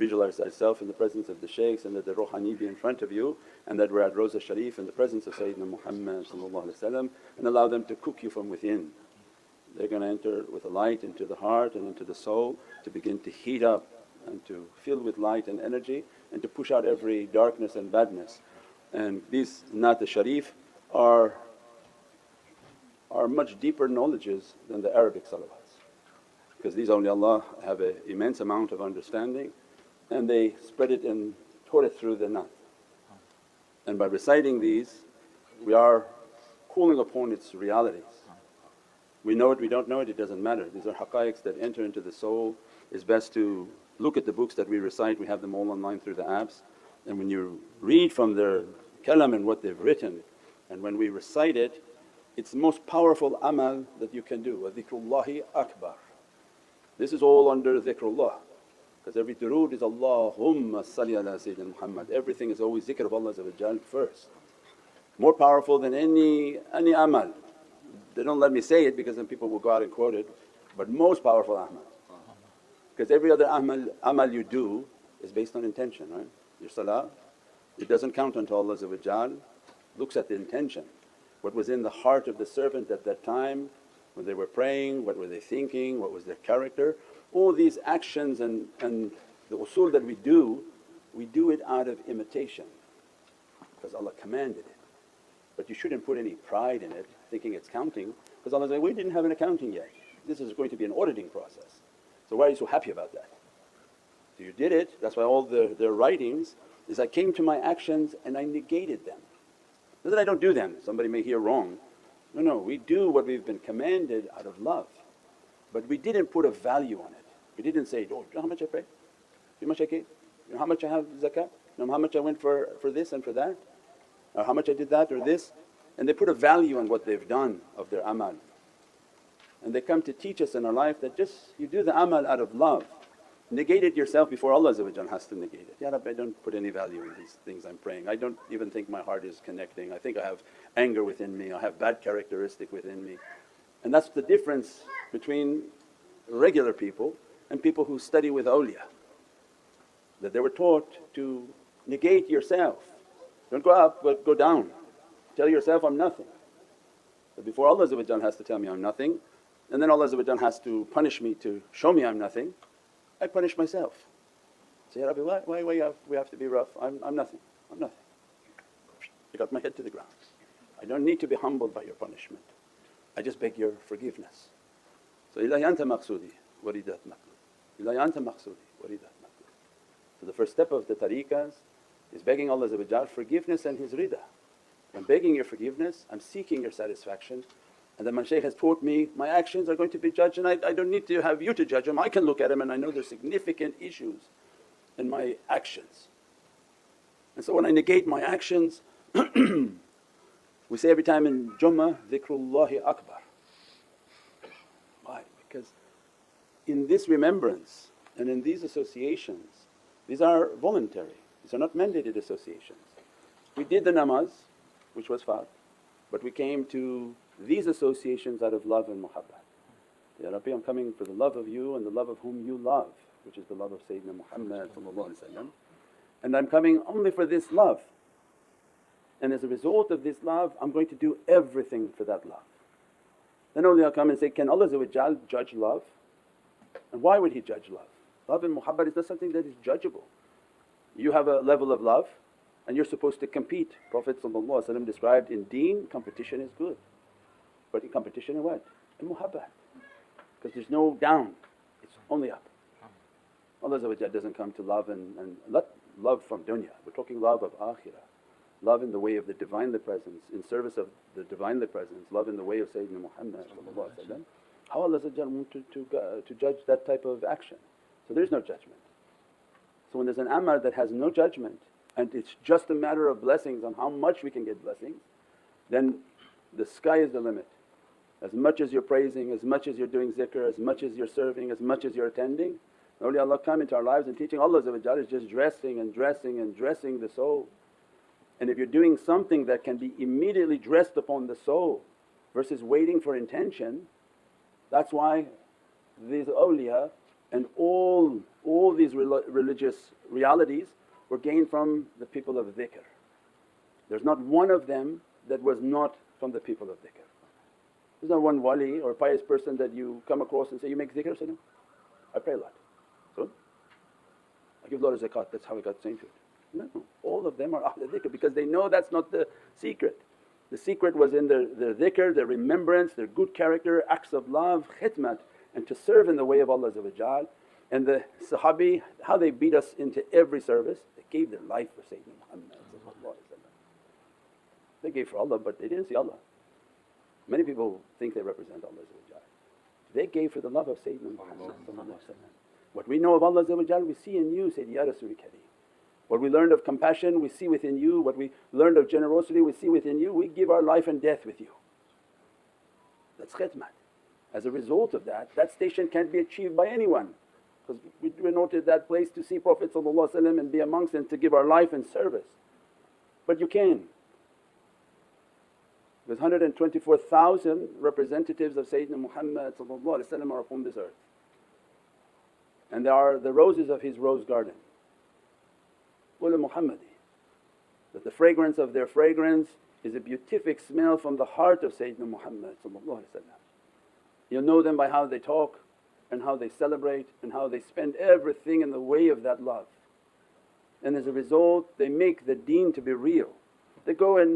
visualize thyself in the presence of the shaykhs and that the Ruhani be in front of you, and that we're at Rawza Sharif in the presence of Sayyidina Muhammad and allow them to cook you from within. They're going to enter with a light into the heart and into the soul to begin to heat up and to fill with light and energy and to push out every darkness and badness. And these Naat Sharif are much deeper knowledges than the Arabic salawats, because these awliyaullah have an immense amount of understanding and they spread it and taught it through the Naat. And by reciting these we are calling upon its realities. We know it, we don't know it, it doesn't matter. These are haqqaiqs that enter into the soul. It's best to look at the books that we recite, we have them all online through the apps. And when you read from their kalam and what they've written, and when we recite it, it's the most powerful amal that you can do. Wa dhikrullahi akbar. This is all under dhikrullah, because every durood is Allahumma salli ala Sayyidina Muhammad. Everything is always zikr of Allah first. More powerful than any amal. They don't let me say it because then people will go out and quote it, but most powerful amal. Because every other amal you do is based on intention, right? Your salah, it doesn't count until Allah looks at the intention. What was in the heart of the servant at that time when they were praying, what were they thinking, what was their character. All these actions and the usul that we do it out of imitation because Allah commanded it. But you shouldn't put any pride in it thinking it's counting, because Allah says, we didn't have an accounting yet, this is going to be an auditing process. So why are you so happy about that? So you did it, that's why all their writings is, I came to my actions and I negated them. Not that I don't do them, somebody may hear wrong. No, we do what we've been commanded out of love, but we didn't put a value on it. We didn't say, oh, you know how much I pray? You know how much I gave? You know how much I have zakah? You know how much I went for this and for that? Or how much I did that or this? And they put a value on what they've done of their amal. And they come to teach us in our life that just you do the amal out of love. Negate it yourself before Allah has to negate it. Ya Rabbi, I don't put any value in these things I'm praying. I don't even think my heart is connecting. I think I have anger within me, I have bad characteristic within me. And that's the difference between regular people and people who study with awliya. That they were taught to negate yourself. Don't go up but go down. Tell yourself, I'm nothing. But before Allah has to tell me I'm nothing, and then Allah has to punish me to show me I'm nothing, I punish myself. Say, Ya Rabbi, why we have to be rough? I'm nothing, I'm nothing. I got my head to the ground. I don't need to be humbled by your punishment. I just beg your forgiveness. So, Ilahi anta maqsudi wa ridat maqlub. Ilahi anta maqsudi wa ridat maqlub. So the first step of the tariqahs is begging Allah forgiveness and His rida. I'm begging your forgiveness, I'm seeking your satisfaction. And then my shaykh has taught me my actions are going to be judged, and I don't need to have you to judge them. I can look at them and I know there's significant issues in my actions. And so when I negate my actions we say every time in Jummah, dhikrullahi akbar. Why? Because in this remembrance and in these associations, these are voluntary, these are not mandated associations. We did the namaz which was fard, but we came to these associations out of love and muhabbat. Ya Rabbi, I'm coming for the love of you and the love of whom you love, which is the love of Sayyidina Muhammad, and I'm coming only for this love. And as a result of this love I'm going to do everything for that love. Then only I'll come and say, can Allah judge love? And why would He judge love? Love and muhabbat is not something that is judgeable. You have a level of love and you're supposed to compete. Prophet described, in deen competition is good, but in competition in what? In muhabbat, because there's no down, it's only up. Allah doesn't come to love and love from dunya, we're talking love of akhirah. Love in the way of the Divinely Presence, in service of the Divinely Presence, love in the way of Sayyidina Muhammad. How Allah want to judge that type of action? So there's no judgment. So when there's an amal that has no judgment and it's just a matter of blessings on how much we can get blessings, then the sky is the limit. As much as you're praising, as much as you're doing zikr, as much as you're serving, as much as you're attending, awliyaullah come into our lives and teaching Allah is just dressing and dressing and dressing the soul. And if you're doing something that can be immediately dressed upon the soul versus waiting for intention, that's why these awliya And all these religious realities were gained from the people of dhikr. There's not one of them that was not from the people of dhikr. There's not one wali or pious person that you come across and say, "You make dhikr?" Say, "No, I pray a lot." So, I give a lot of zakat, that's how I got sainthood. No, all of them are Ahl dhikr because they know that's not the secret. The secret was in their dhikr, their remembrance, their good character, acts of love, khidmat, and to serve in the way of Allah. And the Sahabi, how they beat us into every service, they gave their life for Sayyidina Muhammad. They gave for Allah but they didn't see Allah. Many people think they represent Allah. They gave for the love of Sayyidina Muhammad. What we know of Allah we see in you, Sayyidi Ya Rasul Kareem. What we learned of compassion we see within you, what we learned of generosity we see within you, we give our life and death with you. That's khidmat. As a result of that, that station can't be achieved by anyone because we're not at that place to see Prophet and be amongst and to give our life in service. But you can. There's 124,000 representatives of Sayyidina Muhammad are upon this earth, and they are the roses of his rose garden. Qul Muhammadi, that the fragrance of their fragrance is a beatific smell from the heart of Sayyidina Muhammad. You'll know them by how they talk and how they celebrate and how they spend everything in the way of that love, and as a result they make the deen to be real. They go and